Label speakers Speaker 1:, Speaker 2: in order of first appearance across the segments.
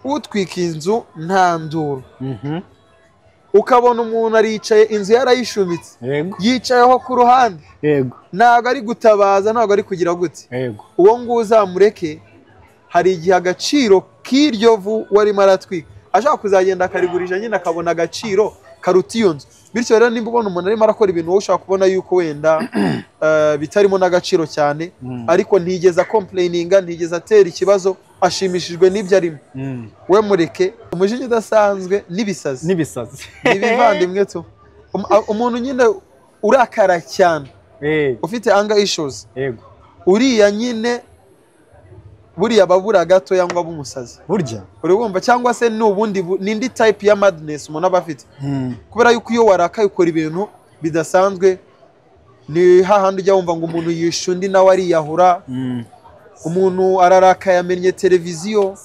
Speaker 1: utwika inzu nta nduru ukabona umuntu aricaye inzu yarayishumitse yicayeho ku ruhande ntabwo ari gutabaza ntabwo ari kugira gute uwo nguwo uzamureke hari igihe agaciro k'iryo vu warimo aratwika ashaka kuzagenda akarigurisha nyine akabona agaciro karuta iyo nzu bityo rero nimba ubona umuntu arimo arakora ibintu wowe ushaka kubona yuko wenda bitarimo n'agaciro cyane ariko ntigeze complaininga ntigeze atera ikibazo ashimishijwe n'ibyo arimo we mureke umujinya udasanzwe n'ibisazi n'ibivandimwe tu umuntu nyine urakara cyane ufite anger issues uriya nyine buriya babura gato yangwa bumusazi burya urumva cyangwa se n'ubundi nindi type ya madness umuntu aba afite kubera yuko iyo warakaye ukora ibintu bidasanzwe ni hahandi ujya wumva ngo umuntu yishe undi nawe ariyahura umuntu ararakaye amenye televiziyo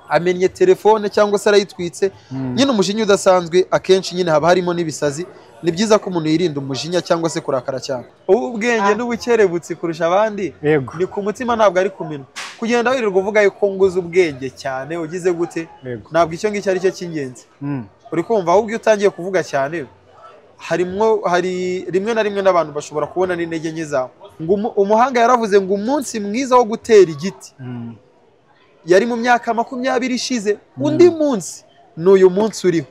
Speaker 1: amenye telefone cyangwa se arayitwitse nyine umujinya udasanzwe akenshi nyine haba harimo n'ibisazi ni byiza ko umuntu yirinda umujinya cyangwa se kurakara cyane ubwenge n'ubukerebutsi kurusha abandi ni ku mutima ntabwo ari ku minwa kugenda wirirwa uvuga yuko nguze ubwenge cyane ugize gute ntabwo icyo ngicyo ari cyo cy'ingenzi uri kumva ahubwo iyo utangiye kuvuga cyane hari rimwe na rimwe n'abantu bashobora kubona n'intege nke zawe ngo umuhanga yaravuze ngo umunsi mwiza wo gutera igiti yari mu myaka 20 ishize undi munsi n'uyu munsi uriho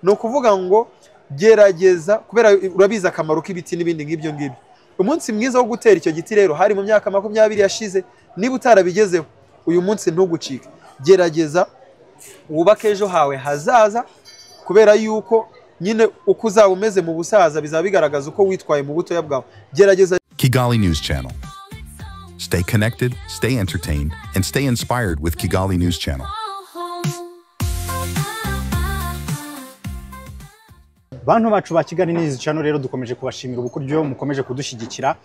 Speaker 1: ni ukuvuga ngo gerageza kubera urabiza akamaro k'ibiti n'ibindi nk'ibyo ngibyo umunsi mwiza wo gutera icyo giti rero hari mu myaka 20 yashize niba utarabigezeho uyu munsi ntugucike gerageza wubake ejo hawe hazaza kubera yuko nyine uko uzaba umeze mu busaza bizaba bigaragaza uko witwaye mu butoya bwawe gerageza
Speaker 2: Kigali News Channel. Stay connected, stay entertained, and stay inspired with Kigali News Channel.
Speaker 3: Bantu bacu ba Kigali News Channel rero dukomeje kubashimira ubukuryo mukomeje kudushyigikira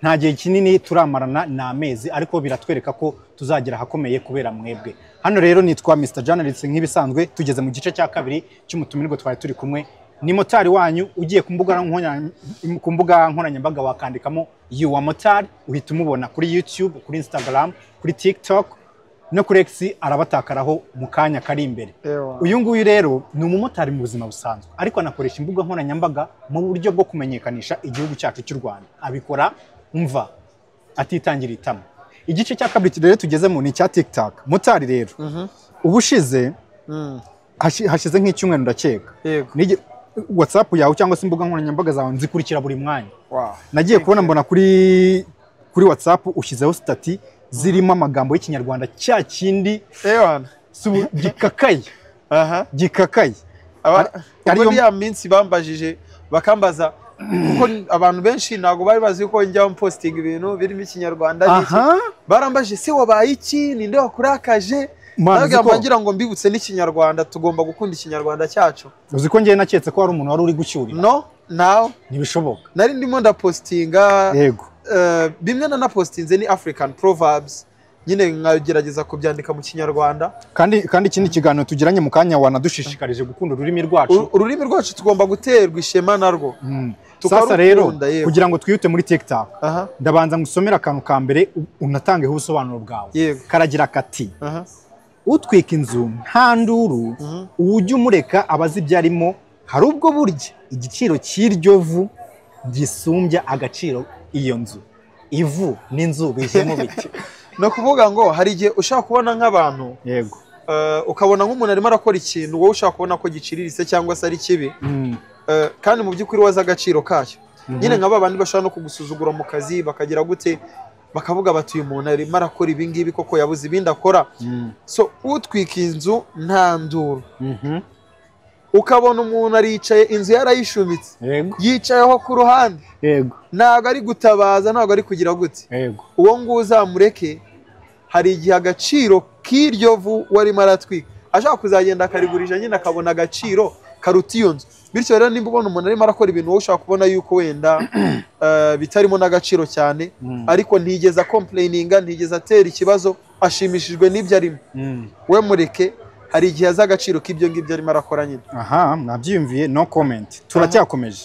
Speaker 3: nta gihe kinini turamarana na amezi ariko biratwereka ko tuzagera hakomeye kubera mwebwe. Hano rero nitwa Mr Journalist nk'ibisanzwe tugeze mu gice cya kabiri cy'umutumirwa twari turi kumwe ni motari wanyu ugiye ku mbuga nkoranyambaga wakandikamo yuwa motari uhita umubona kuri YouTube, kuri Instagram, kuri TikTok no kuri X arabatakaraho mu kanya kari imbere. Uyu nguyu rero ni umumotari mu buzima busanzwe ariko anakoresha imbuga nkoranyambaga mu buryo bwo kumenyekanisha igihugu cyacu cy'u Rwanda. Abikora umva atitangira itama. Igice cya kabiri rero tugezemo ni cya TikTok. Motari rero ubushize hashize nk'icyumweru ndakeka. WhatsApp yawe cyangwa se imbuga nkoranyambaga zawe nzikurikira buri mwanya. Nagiye kubona mbona kuri WhatsApp ushyizeho stati zirimo amagambo y'ikinyarwanda cya kindi gikakaye. Gikakaye.
Speaker 1: Ariyo ya minsi bambajije bakambaza kuko abantu benshi nago bari bazi ko njya posting ibintu birimo ikinyarwanda n'iki barambaje se wabaye iki ninde wakurakaje ngira ngo mbibutse n'ikinyarwanda tugomba gukunda ikinyarwanda cyacu.
Speaker 3: Uzi ko ngiye naketse ko hari umuntu wari uri gucyurira.
Speaker 1: No now
Speaker 3: ntibishoboka.
Speaker 1: Nari ndimo ndapostinga bimwe na postinze ni African proverbs nyine nkagerageza kubyandika mu kinyarwanda
Speaker 3: kandi ikindi kiganiro tugiranye mu kanya wanadushishikarije gukunda ururimi rwacu.
Speaker 1: Ururimi rwacu tugomba guterwa ishema narwo.
Speaker 3: Sasa rero kugira ngo twiyute muri TikTok ndabanza ngusomera akantu ka mbere unatangeho ubusobanuro bwawe. Karagira kati utwika inzu nta nduru ujye umureka abazi ibyarimo hari ubwo burya igiciro cy'iryo vu gisumbya agaciro iyo nzu. Ivu n'inzu bijemo biki?
Speaker 1: No kuvuga ngo hari igihe ushaka kubona nk'abantu ukabona nk'umuntu arimo arakora ikintu wowe ushaka kubona ko giciriritse cyangwa se ari kibi kandi mu by'ukuri waza agaciro kacyo. Nyine nk'aba bandi bashaka no kugusuzugura mu kazi bakagira gute bakavuga bati uyu muntu arimo arakora ibi ngibi koko yabuze ibindi akora. So utwika inzu nta nduru ukabona umuntu aricaye inzu yarayishumitse yicayeho ku ruhande ntabwo ari gutabaza ntabwo ari kugira gute uwo nguwo uzamureke hari igihe agaciro k'iryo vu warimo aratwika ashaka kuzagenda akarigurisha nyine akabona agaciro karuta iyo nzu. Bityo rero nimba ubona umuntu arimo arakora ibintu wowe ushaka kubona yuko wenda bitarimo n'agaciro cyane ariko ntigeze complaininga ntigeze atera ikibazo ashimishijwe n'ibyo arimo we mureke hari igihe aza agaciro k'ibyo ngibyo arimo arakora nyine.
Speaker 3: Mwabyiyumviye no comment. Turacyakomeje.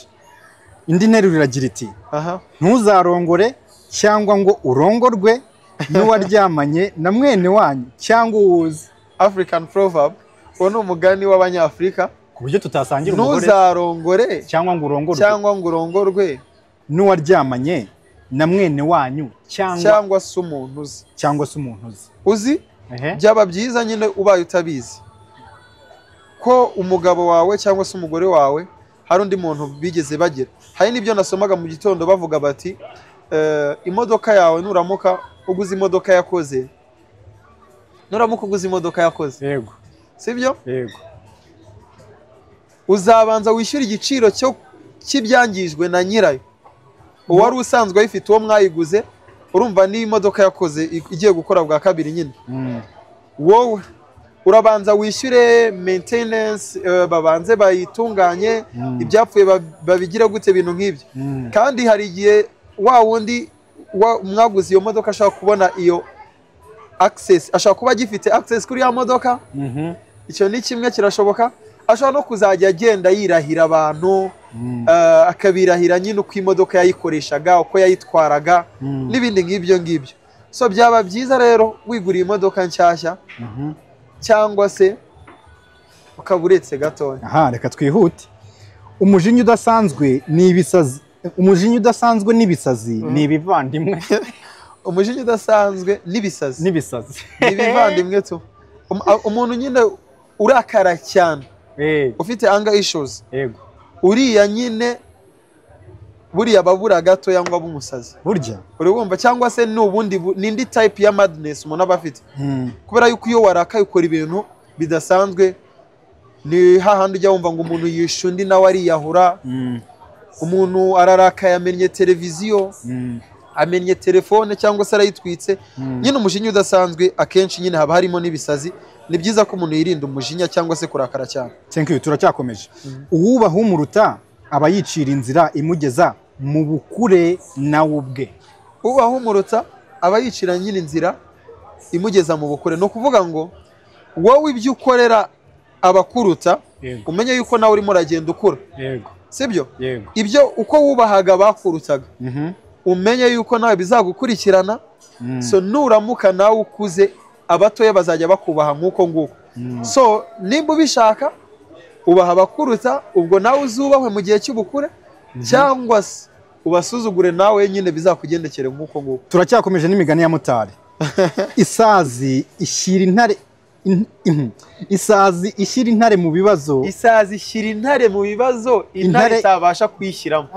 Speaker 3: Indi nteruro iragira iti ntuzarongore cyangwa ngo urongorwe n'uwaryamanye na mwene wanyu cyangwa uwuzi.
Speaker 1: African proverb, uwo ni umugani w'Abanyafurika,
Speaker 3: ku buryo tutasangira umugore
Speaker 1: ntuzarongore
Speaker 3: cyangwa ngo
Speaker 1: urongorwe
Speaker 3: n'uwaryamanye na mwene wanyu
Speaker 1: cyangwa se umuntu uzi byaba byiza nyine ubaye utabizi ko umugabo wawe cyangwa se umugore wawe hari undi muntu bigeze bagira. Hari n'ibyo nasomaga mu gitondo bavuga bati imodoka yawe nuramuka uguze imodoka yakoze, yego sibyo,
Speaker 3: yego,
Speaker 1: uzabanza wishyura igiciro cy'ibyangijwe na nyirayo, uwari usanzwe ayifite uwo mwayiguze. Urumva ni imodoka yakoze igiye gukora bwa kabiri nyine, wowe urabanza wishyure maintenance, babanze bayitunganye, ibyapfuye babigira gute, ibintu nk'ibyo. Kandi hari igihe wa wundi mwaguze iyo modoka ashaka kubona iyo access, ashaka kuba agifite access kuri ya modoka. Icyo ni kimwe kirashoboka. Ashobora no kuzajya agenda yirahira abantu, akabirahira nyine uko imodoka yayikoreshaga, uko yayitwaraga n'ibindi nk'ibyo ngibyo. So byaba byiza rero wiguriye imodoka nshyashya cyangwa se ukaba uretse gatoya.
Speaker 3: Reka twihute. Umujinya udasanzwe n'ibisazi ni ibivandimwe.
Speaker 1: Umujinya udasanzwe n'ibisazi ni ibivandimwe tu. Umuntu nyine urakara cyane, ufite anger issues,
Speaker 3: yego,
Speaker 1: uriya nyine buriya babura gatoya ngo abe umusazi
Speaker 3: burya,
Speaker 1: urumva, cyangwa se n'ubundi n'indi type ya madness umuntu aba afite. Kubera yuko iyo warakaye ukora ibintu bidasanzwe, ni hahandi ujya wumva ngo umuntu yishe undi nawe ariyahura, umuntu ararakaye amennye televiziyo, amennye telefone cyangwa se arayitwitse. Nyine umujinya udasanzwe akenshi nyine haba harimo n'ibisazi. Ni byiza ko umuntu yirinda umujinya cyangwa se kurakara cyane.
Speaker 3: Thank you. Turacyakomeje. Uwubaha umuruta aba yicira inzira imugeza mu bukure nawe ubwe.
Speaker 1: Ubaha umuruta aba yicira nyine inzira imugeza mu bukure. No kuvuga ngo wowe ibyo ukorera abakuruta, umenye yuko nawe urimo uragenda ukura.
Speaker 3: Yego.
Speaker 1: Sibyo?
Speaker 3: Yego.
Speaker 1: Ibyo uko wubahaga bakurutaga, umenye yuko nawe bizagukurikirana. So nuramuka nawe ukuze, abatoya bazajya bakubaha nk'uko nguko. So nimba ubishaka ubaha abakuruta, ubwo nawe uzubahwe mu gihe cy'ubukure, cyangwa se ubasuzugure nawe nyine bizakugendekere nk'uko nguko.
Speaker 3: Turacyakomeje n'imigani ya Mutari. Isazi ishyira intare mu bibazo.
Speaker 1: Isazi ishyira intare mu bibazo intare itabasha kwishyiramo.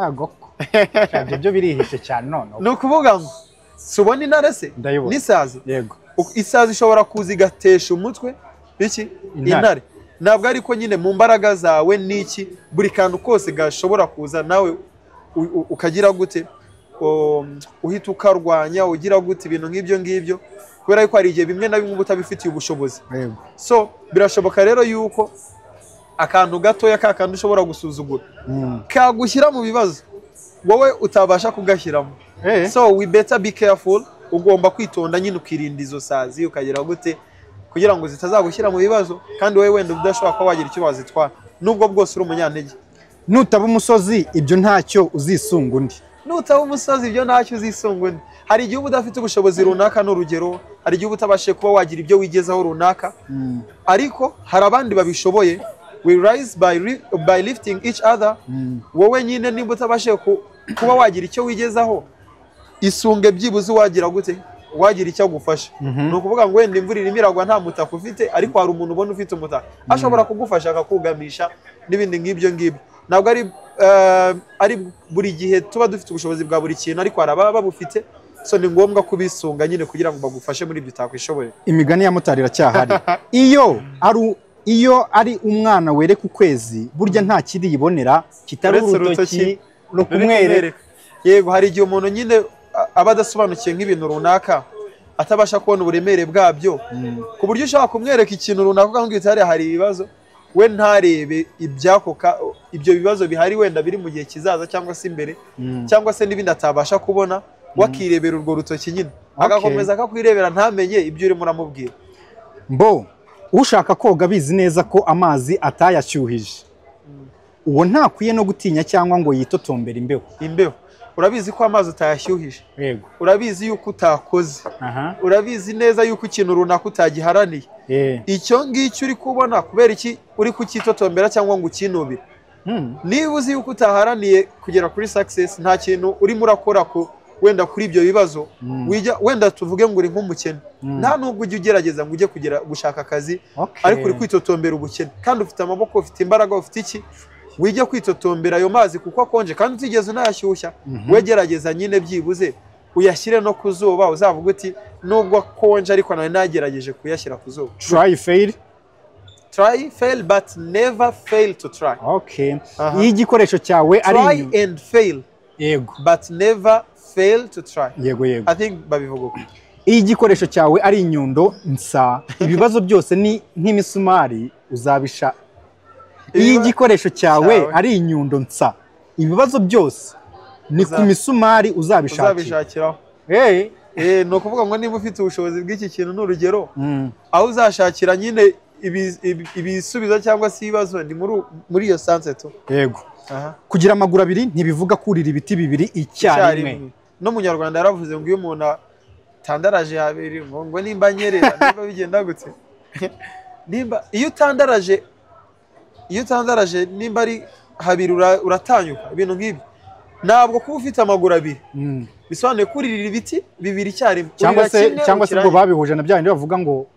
Speaker 3: Ibyo birihishe cyane none.
Speaker 1: Ni ukuvuga ngo subona intare se n'isazi.
Speaker 3: Yego.
Speaker 1: Isazi ishobora kuza igatesha umutwe iki intare. Ntabwo ariko nyine mu mbaraga zawe n'iki, buri kantu kose gashobora kuza nawe ukagira gute, uhita ukarwanya, ugira gute ibintu nk'ibyo ngibyo, kubera yuko hari igihe bimwe na bimwe uba utabifitiye ubushobozi. So birashoboka rero yuko akantu gatoya ka kantu ushobora gusuzugura kagushyira mu bibazo wowe utabasha kugashyiramo. So we better be careful. Ugomba kwitonda nyine ukirinda izo sazi, ukagira gute kugira ngo zitazagushyira mu bibazo, kandi wowe wenda udashobora kuba wagira icyo wazitwara nubwo bwose uri umunyantege.
Speaker 3: Nutaba umusozi ibyo ntacyo uzisunga undi.
Speaker 1: Nutaba umusozi ibyo ntacyo uzisunga undi. Hari igihe uba udafite ubushobozi runaka n'urugero, hari igihe uba utabashije kuba wagira ibyo wigezaho runaka, ariko hari abandi babishoboye. We rise by lifting each other. Wowe nyine nimba utabashije kuba wagira icyo wigezaho, isunge byibuze wagira gute, wagira icyo agufasha. Ni ukuvuga ngo wenda imvura irimo iragwa nta mutaka ufite, ariko hari umuntu ubona ufite umutaka ashobora kugufasha akakugamisha n'ibindi nk'ibyo ngibyo. Ntabwo ari buri gihe tuba dufite ubushobozi bwa buri kintu, ariko hari ababa babufite. So ni ngombwa kubisunga nyine kugira ngo bagufashe muri ibyo utakwishoboye.
Speaker 3: Imigani ya Mutari iracyahari. Iyo ari umwana wereka ukwezi, burya nta kindi yibonera kitari urutoki no kumwereka.
Speaker 1: Yego, hari igihe umuntu nyine aba adasobanukiye nk'ibintu runaka, atabasha kubona uburemere bwabyo, ku buryo ushaka kumwereka ikintu runaka ukambwira ati hari ibibazo, we ntarebe ibyo bibazo bihari wenda biri mu gihe kizaza cyangwa se imbere, cyangwa se n'ibindi atabasha kubona, wakirebera urwo rutoki nyine agakomeza akakwirebera ntamenye ibyo urimo uramubwira.
Speaker 3: Ushaka koga abizi neza ko amazi atayashyuhije, uwo ntakwiye no gutinya cyangwa ngo yitotombere imbeho.
Speaker 1: urabizi ko amazi utayashyuhije,
Speaker 3: yego,
Speaker 1: urabizi yuko utakoze, urabizi neza yuko ikintu runaka utagiharaniye. Icyo ngicyo uri kubona kubera iki uri kukitotombera cyangwa ngo ukinubire. Niba uzi yuko utaharaniye kugera kuri success, nta kintu urimo urakora ko wenda kuri ibyo bibazo wenda tuvuge ngo uri nk'umukene, nta nubwo ujye ugerageza ngo ujye kugera gushaka akazi ariko uri kwitotombera ubukene, kandi ufite amaboko, ufite imbaraga, ufite iki, wijya kwitotombera ayo mazi kuko akonje kandi utigeze unayashyushya. Wegerageza nyine byibuze uyashyire no ku zuba, uzavuga uti nubwo akonje ariko nawe nagerageje kuyashyira ku zuba. Try, fail, but never fail to try.
Speaker 3: Okay. Iyo igikoresho cyawe ari
Speaker 1: try and fail,
Speaker 3: yego,
Speaker 1: but never fail to try.
Speaker 3: Yego, yego.
Speaker 1: I think babivuga uko.
Speaker 3: Iyo igikoresho cyawe ari inyundo nsa, ibibazo byose ni nk'imisumari uzabisha. Iyo igikoresho cyawe ari inyundo nsa, ibibazo byose ni ku misumari uzabishakiraho. No kuvuga ngo niba ufite ubushobozi bw'iki kintu n'urugero, aho uzashakira nyine ibisubizo cyangwa se ibibazo ni muri iyo sanse to. Yego. Kugira amaguru abiri ntibivuga kurira ibiti bibiri icyarimwe.
Speaker 1: No munyarwanda yaravuze ngo iyo umuntu atandaraje habiri ngo nimba nyerera nimba bigenda gutse. Nimba iyo utandaraje nimba ari habiri uratanyuka, ibintu nk'ibi. Ntabwo kuba ufite amaguru abiri bisobanuye kuririra ibiti bibiri icyarimwe.
Speaker 3: Cyangwa se ubwo babihuje na byandi bavuga ngo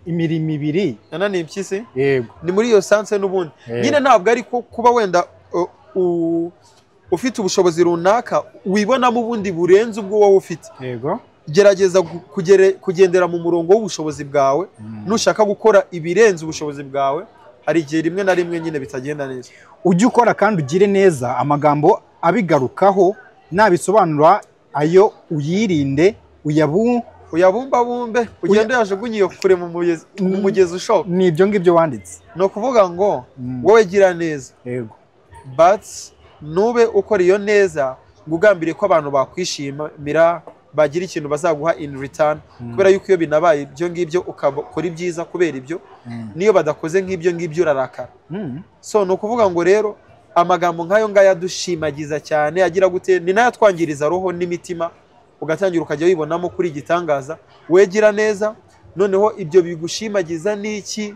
Speaker 3: imirimo ibiri
Speaker 1: ni impyisi.
Speaker 3: Yego.
Speaker 1: Ni muri iyo sanse n'ubundi. Nyine ntabwo ari kuba wenda ufite ubushobozi runaka wibonamo ubundi burenze ubwo wowe ufite.
Speaker 3: Yego.
Speaker 1: Gerageza kugendera mu murongo w'ubushobozi bwawe. Nushaka gukora ibirenze ubushobozi bwawe, hari igihe rimwe na rimwe nyine bitagenda neza.
Speaker 3: Ujye ukora kandi ugire neza, amagambo abigarukaho nabisobanura ayo uyirinde,
Speaker 1: uyabumbabumbe, ugende yajugunye iyo kure mu mugezi ushoka.
Speaker 3: Ni ibyo ngibyo wanditse.
Speaker 1: No kuvuga ngo wowe gira neza,
Speaker 3: yego,
Speaker 1: but nube ukora iyo neza ngo ugambire ko abantu bakwishimira, bagira ikintu bazaguha in return, kubera yuko iyo binabaye ibyo ngibyo ukakora ibyiza kubera ibyo, niyo badakoze nk'ibyo ngibyo urarakara. So no kuvuga ngo rero amagambo nk'ayo ngaya dushimagiza cyane agira gute, ni nayo twangiriza roho n'imitima, ugatangira ukajya wibonamo kuri igitangaza. Wegira neza, noneho ibyo bigushimagiza n'iki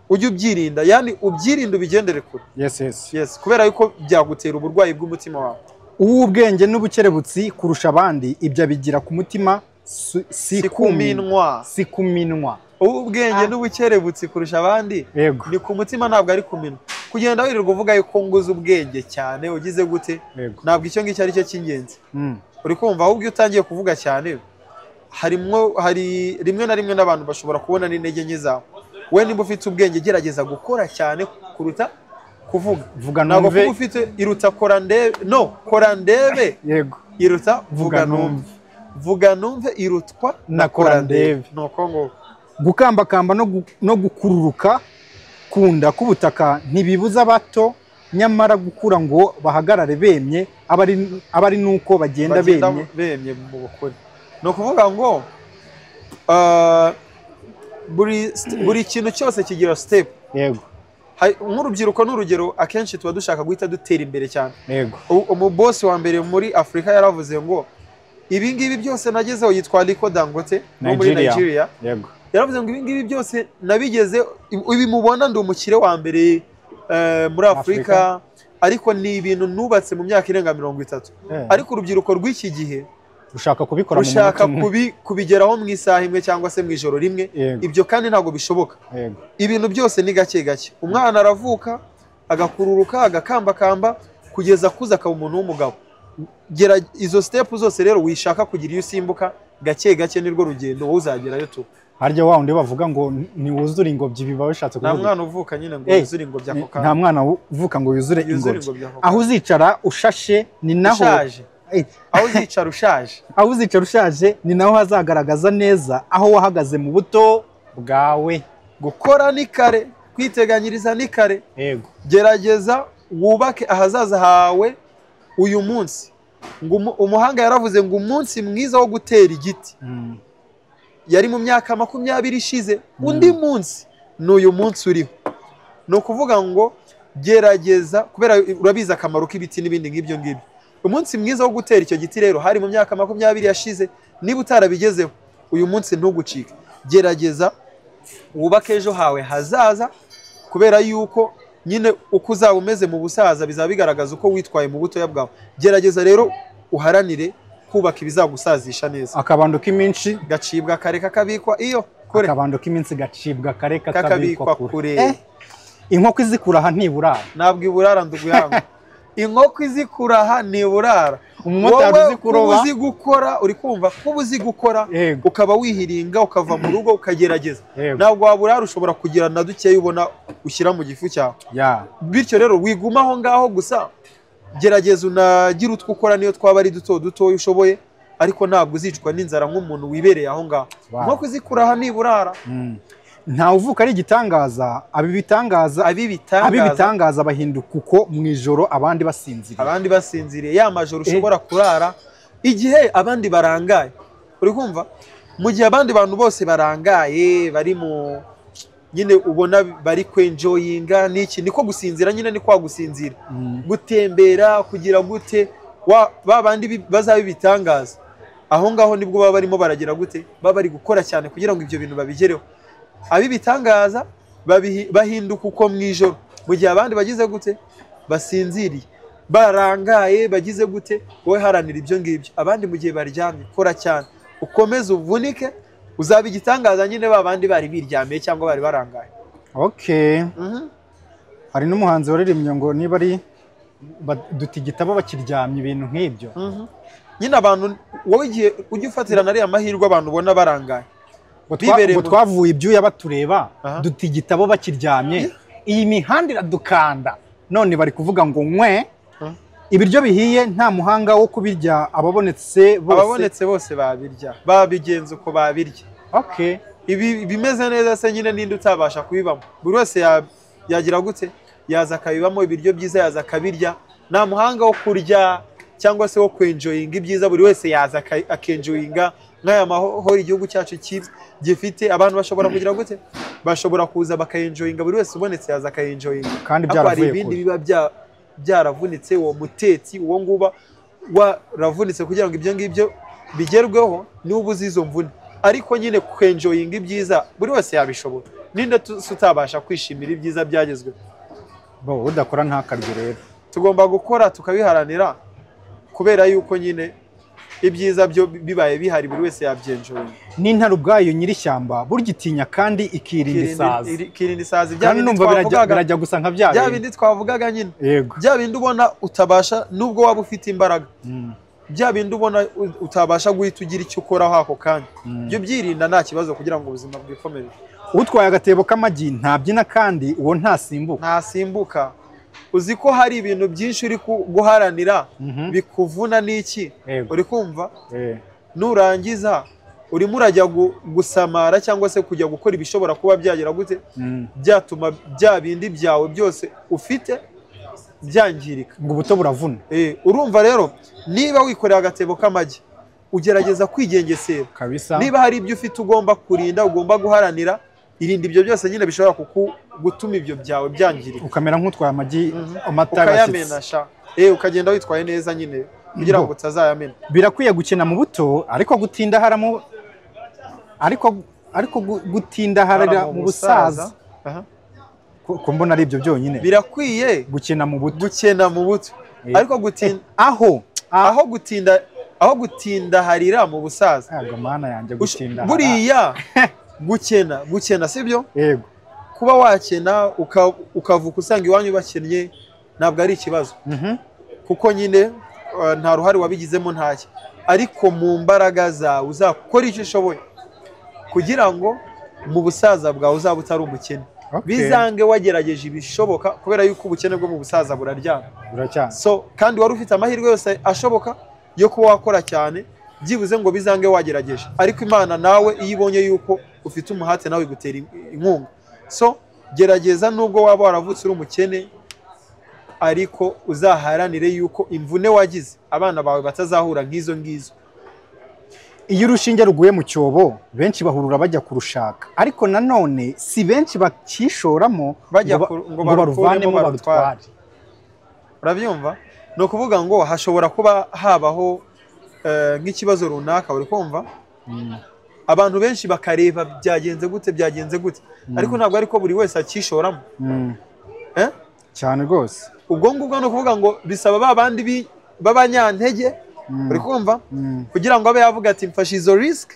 Speaker 1: ujye ubyirinda, yani ubyirinda ubigendere kure.
Speaker 3: Yes,
Speaker 1: kubera yuko byagutera uburwayi bw'umutima wawe.
Speaker 3: Ubwenge n'ubukerebutsi kurusha abandi ibyo bigira ku mutima si kuminwa.
Speaker 1: Ubwenge n'ubukerebutsi kurusha abandi ni ku mutima, ntabwo ari ku minwa. Kugenda wirirwa uvuga yuko nguze ubwenge cyane ugize gute, ntabwo icyo ngicyo ari cyo cy'ingenzi. Uri kumva, ahubwo iyo utangiye kuvuga cyane hari rimwe na rimwe n'abantu bashobora kubona n'intege nke zawe. We nimba ufite ubwenge gerageza gukora cyane kuruta kuvuga. Ntabwo kuba ufite iruta kora ndebe,
Speaker 3: yego,
Speaker 1: iruta vuga numve. Vuga numve irutwa na kora ndebe. Nuko ngo
Speaker 3: gukambakamba no gukururuka kunda k'ubutaka ntibibuza bato nyamara gukura ngo bahagarare bemye, abari nuko bagenda
Speaker 1: bemye mu bukuri. No kuvuga ngo buri kintu cyose kigira step.
Speaker 3: Yego.
Speaker 1: Nk'urubyiruko n'urugero akenshi tuba dushaka guhita dutera imbere cyane.
Speaker 3: Yego.
Speaker 1: Umubosi wa mbere muri Afrika yaravuze ngo ibi ngibi byose nagezeho, yitwa Aliko Dangote muri Nigeria.
Speaker 3: Yego.
Speaker 1: Yaravuze ngo ibi ngibi byose nabigeze, ibi mubona ndi umukire wa mbere muri Afrika, ariko ni ibintu nubatse mu myaka irenga 30. Ariko urubyiruko rw'iki gihe
Speaker 3: ushaka kubikora
Speaker 1: kubigeraho mu isaha imwe cyangwa se mu ijoro rimwe. Ibyo kandi ntabwo bishoboka. Ibintu byose ni gake gake. Umwana aravuka agakururuka agakambakamba kugeza kuza akaba umuntu w'umugabo. Gera izo step zose rero wishaka kugira iyo usimbuka gake gake, nirwo rugendo wowe uzagerayo tu.
Speaker 3: Harya wa undi bavuga ngo ni wuzure ingobyi, biba bishatse kuvuga
Speaker 1: nta mwana uvuka nyine ngo yuzure ingobyi ako kana.
Speaker 3: Nta mwana uvuka ngo yuzure ingobyi. Aho uzicara ushashe ni naho
Speaker 1: aho uzicara ushaje.
Speaker 3: Aho uzicara ushaje ni naho hazagaragaza neza aho wahagaze mu buto bwawe.
Speaker 1: Gukora ni kare, kwiteganyiriza ni kare.
Speaker 3: Yego.
Speaker 1: Gerageza wubake ahazaza hawe uyu munsi. Ngo umuhanga yaravuze ngo umunsi mwiza wo gutera igiti yari mu myaka 20 ishize, undi munsi n'uyu munsi uriho. No kuvuga ngo gerageza, kubera urabiza akamaro k'ibiti n'ibindi nk'ibyo ngibyo, umunsi mwiza wo gutera icyo giti rero hari mu myaka 20 yashize. Niba utarabigezeho uyu munsi ntugucike, gerageza wubake ejo hawe hazaza, kubera yuko nyine uko uzaba umeze mu busaza bizaba bigaragaza uko witwaye mu butoya bwawe. Gerageza rero uharanire kubaka ibizagusazisha neza.
Speaker 3: Akabando k'iminsi
Speaker 1: gacibwa kareka kabikwa iyo kure.
Speaker 3: Akabando k'iminsi gacibwa kareka kabikwa kure.
Speaker 1: Inkoko
Speaker 3: izikura aha ntiburara.
Speaker 1: Ntabwo iburara nduguyango. Inkoko izikura aha ntiburara.
Speaker 3: Umumotari uzi kuroba,
Speaker 1: uzi gukora, uri kumva ko uzi gukora, ukaba wihiringa ukava mu rugo ukagerageza. Ntabwo waburara, ushobora kugira na dukeya ubona ushyira mu gifu cyawe. Bityo rero wigumaho ngaho gusa gerageza unagira utwo ukora niyo twaba ari duto ushoboye, ariko ntabwo uzicwa n'inzara nk'umuntu wibereye aho ngaho. Inkoko izikura aha ntiburara.
Speaker 3: Nta uvuka ari igitangaza. Abibitangaza bahinduka uko mu ijoro abandi basinziriye. Ya majoro ushobora kurara igihe abandi barangaye, uri kumva? Mu gihe abandi bantu bose barangaye bari mu nyine ubona bari kwenjoyinga n'iki, niko gusinzira nyine, ni kwa gusinzira, gutembera, kugira gute, babandi bazabibitangaza aho ngaho nibwo baba barimo baragira gute, baba bari gukora cyane kugira ngo ibyo bintu babigereho. Abibitangaza bahinduka uko mu ijoro, mu gihe abandi bagize gute, basinziriye, barangaye, bagize gute. Wowe haranira ibyo ngibyo. Abandi mu gihe baryamye, kora cyane, ukomeze uvunike, uzaba igitangaza nyine babandi bari biryamiye cyangwa bari barangaye. Hari n'umuhanzi waririmbye ngo niba ari dutigita bo bakiryamye, ibintu nk'ibyo.
Speaker 1: Nyine abantu, wowe igihe ujye ufatirana ariya mahirwe abantu ubona barangaye,
Speaker 3: ngo twavuye ibyuya batureba, dutigita bo bakiryamye, iyi mihanda iradukanda, none bari kuvuga ngo nkwe ibiryo bihiye nta muhanga wo kubirya, ababonetse
Speaker 1: bose babirya, babigenza uko babirya. Ibi bimeze neza se nyine ninde utabasha kubibamo? Buri wese yagira gute, yaza akabibamo ibiryo byiza, yaza akabirya. Nta muhanga wo kurya cyangwa se wo kwenjoyinga ibyiza, buri wese yaza akenjoyinga nk'aya mahoro igihugu cyacu gifite. Abantu bashobora kugira gute, bashobora kuza bakayenjoyinga, buri wese ubonetse yaza akayenjoyinga.
Speaker 3: Kandi byaravuye
Speaker 1: ibindi biba byaravunitse, uwo mutetsi uwo nguba waravunitse kugira ngo ibyo ngibyo bigerweho, n'ubu zizo mvune. Ariko nyine kwenjoyinga ibyiza buri wese yabishobora. Ninde tutabasha kwishimira ibyiza byagezweho?
Speaker 3: Udakora ntakarye rero.
Speaker 1: Tugomba gukora tukabiharanira, kubera yuko nyine ibyiza byo bibaye bihari buri wese yabyenjoye.
Speaker 3: N'intare ubwayo nyir'ishyamba burya itinya kandi ikirinda
Speaker 1: isazi.
Speaker 3: Birajya gusa nka bya
Speaker 1: bindi twavugaga nyine. Bya bindi ubona utabasha, nubwo waba ufite imbaraga, bya bindi ubona utabasha guhita ugira icyo ukoraho ako kanya, byo byirinda nta kibazo kugira ngo ubuzima bwikomere.
Speaker 3: Utwaye agatebo k'amagi ntabyina, kandi uwo
Speaker 1: ntasimbuka. Uzi ko hari ibintu byinshi uri guharanira bikuvuna n'iki, uri kumva? Nurangiza urimo urajya gusamara cyangwa se kujya gukora ibishobora kuba byagira gute, byatuma bya bindi byawe byose ufite byangirika,
Speaker 3: ngo ubuto buravuna.
Speaker 1: Urumva rero, niba wikoreye agatebo k'amagi, ugerageza kwigengesera. Niba hari ibyo ufite ugomba kurinda, ugomba guharanira, irinde ibyo byose nyine bishobora gutuma ibyo byawe byangirika.
Speaker 3: Ukamera nk'utwaye amagi, amata
Speaker 1: ukayamenasha, ukagenda witwaye neza nyine kugira ngo utazayamena.
Speaker 3: Birakwiye gukina mu buto, ariko gutinda harira mu busaza. Ko mbona ari ibyo byonyine.
Speaker 1: Birakwiye
Speaker 3: gukina mu buto,
Speaker 1: ariko gutinda aho gutinda harira mu busaza.
Speaker 3: Mana yanjye gutinda.
Speaker 1: Buriya gukena sibyo?
Speaker 3: Yego.
Speaker 1: Kuba wakena ukavuka usanga iwanyu bakennye ntabwo ari ikibazo, kuko nyine nta ruhare wabigizemo ntacyo. Ariko mu mbaraga zawe uzakora icyo ushoboye kugira ngo mu busaza bwawe uzaba utari umukene. Bizange wagerageje ibishoboka, kubera yuko ubukene bwo mu busaza buraryana. Kandi wari ufite amahirwe yose ashoboka yo kuba wakora cyane, byibuze ngo bizange wagerageje. Ariko Imana nawe iyo ibonye yuko ufite umuhate nawe igutera inkunga. Gerageza nubwo waba waravutse uri umukene, ariko uzaharanire yuko imvune wagize abana bawe batazahura nk'izo ngizo.
Speaker 3: Iyo urushinge ruguye mu cyobo, benshi bahurura bajya kurushaka, ariko nanone si benshi bakishoramo ngo baruvanemo barutware.
Speaker 1: Urabyumva? no kuvuga ngo hashobora kuba habaho nk'ikibazo runaka uri kumva abantu benshi bakareba byagenze gute ariko ntabwo ariko buri wese akishoramo
Speaker 3: cyane rwose
Speaker 1: ubwo ngubwo no kuvuga ngo bisaba babandi babanyantege uri kumva kugira ngo abe yavuga ati mfashe izo risk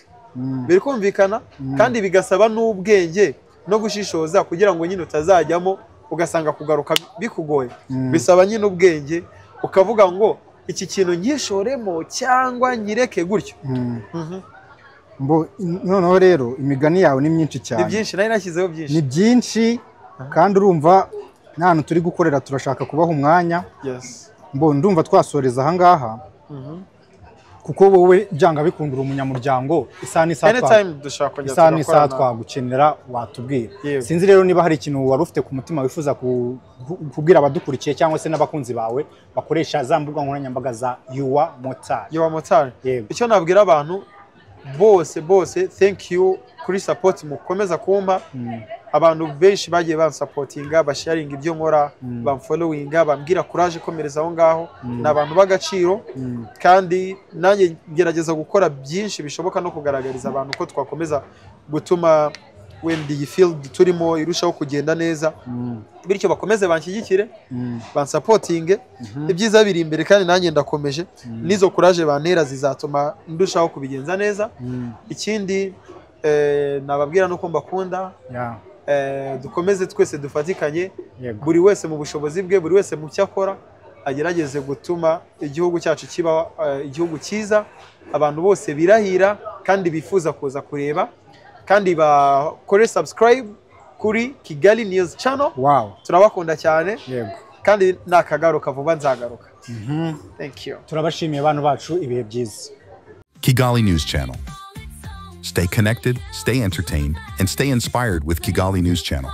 Speaker 1: biri kumvikana kandi bigasaba n'ubwenge no gushishoza kugira ngo nyine utazajyamo ugasanga kugaruka bikugoye bisaba nyine ubwenge ukavuga ngo iki kintu nyishoremo cyangwa nyireke gutyo
Speaker 3: noneho rero imigani yawe ni myinshi cyane
Speaker 1: ni byinshi nari nashyizeho byinshi
Speaker 3: ni byinshi kandi urumva nta turi gukorera turashaka kubaha umwanya ndumva twasoreza aha ngaha kuko wowe byanga bikundira umunyamuryango isaha n'isaha twagukenera watubwira sinzi rero niba hari ikintu wari ufite ku mutima wifuza kubwira abadukurikiye cyangwa se n'abakunzi bawe bakoresha za mbuga nkoranyambaga za Yuwa Motari icyo nabwira abantu bose thank you kuri support mukomeza kumpa abantu benshi bagiye bansapotinga basharinga ibyo nkora bamfollowinga bambwira courage komereza aho ngaho nabantu bagaciro kandi nanjye ngerageza gukora byinshi bishoboka no kugaragariza abantu ko twakomeza gutuma when the field turimo irushaho kugenda neza bityo bakomeze banshyigikire bansapotinge ibyiza biri imbere kandi nanjye ndakomeje nizo courage bantera zizatuma ndushaho kubigenza neza ikindi nababwira no ko mbakunda dukomeze twese dufatikanye buri wese mu bushobozi bwe buri wese mu cyakora agerageze gutuma igihugu cyacu kiba igihugu cyiza abantu bose birahira kandi bifuza kuza kureba kandi bakore subscribe kuri Kigali News Channel turabakunda cyane kandi nakagaruka vuba nzagaruka thank you turabashimiye abantu bacu ibihe byiza
Speaker 2: Kigali News Channel. Stay connected, stay entertained, and stay inspired with Kigali News Channel.